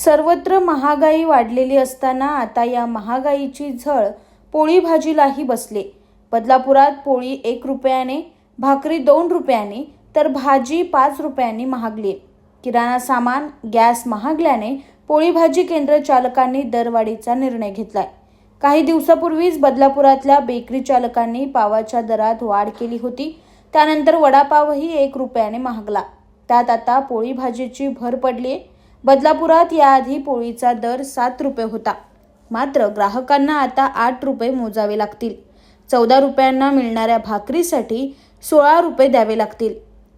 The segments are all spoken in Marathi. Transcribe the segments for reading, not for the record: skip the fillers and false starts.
सर्वत्र महागाई वाढलेली असताना आता या महागाईची झळ पोळी भाजीलाही बसली। बदलापुरात पोळी 1 रुपयाने, भाकरी 2 रुपयांनी तर भाजी 5 रुपयांनी महागली। किराणा सामान, गॅस महागल्याने पोळी भाजी केंद्र चालकांनी दरवाढीचा निर्णय घेतलाय। काही दिवसापूर्वीच बदलापुरातल्या बेकरी चालकांनी पावाच्या दरात वाढ केली होती। त्यानंतर वडापावही 1 रुपयाने महागला। त्यात आता पोळी भाजीची भर पडली। बदलापुरात याआधी पोळीचा दर 7 रुपये होता, मात्र ग्राहकांना आता 8 रुपये मोजावे लागतील। 14 रुपयांना मिळणाऱ्या भाकरीसाठी 16 रुपये द्यावे लागतील।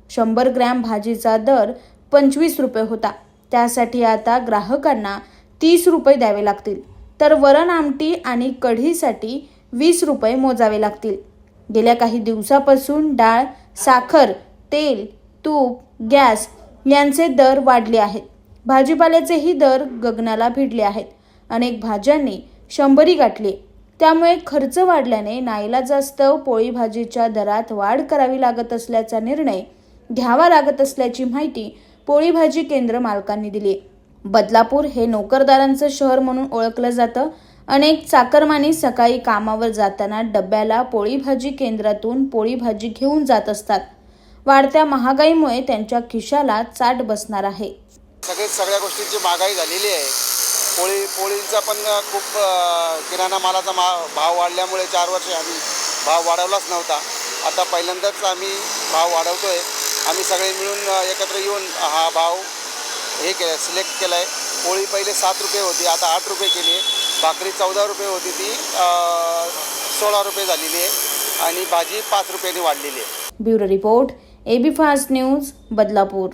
100 ग्रॅम भाजीचा दर 25 रुपये होता, त्यासाठी आता ग्राहकांना 30 रुपये द्यावे लागतील, तर वरण आमटी आणि कढीसाठी 20 रुपये मोजावे लागतील। गेल्या काही दिवसापासून डाळ, साखर, तेल, तूप, गॅस यांचे दर वाढले आहेत। भाजीपाल्याचेही दर गगनाला भिडले आहेत। अनेक भाज्यांनी 100 गाठली। त्यामुळे खर्च वाढल्याने नाईलाजास्तव पोळी भाजीच्या दरात वाढ करावी लागत असल्याचा निर्णय घ्यावा लागत असल्याची माहिती पोळी भाजी केंद्र मालकांनी दिली। बदलापूर हे नोकरदारांचं शहर म्हणून ओळखलं जातं। अनेक चाकरमानी सकाळी कामावर जाताना डब्याला पोळी भाजी केंद्रातून पोळी भाजी घेऊन जात असतात। वाढत्या महागाईमुळे त्यांच्या खिशाला चाट बसणार आहे। सगळ्या गोष्टींची महागाई झालेली आहे। पोळींचा पण खूप किराणा मालाचा भाव वाढल्यामुळे 4 वर्ष आम्ही भाव वाढवलाच नव्हता। आता पहिल्यांदाच आम्ही भाव वाढवतोय। आम्ही सगळे मिळून एकत्र येऊन हा भाव सिलेक्ट केला आहे। पोळी पहिले 7 रुपये होती, आता 8 रुपये केली आहे। भाकरी 14 रुपये होती, ती 16 रुपये झालेली आहे आणि भाजी 5 रुपयांनी वाढलेली आहे। Bureau report, AB fast news, Badlapur.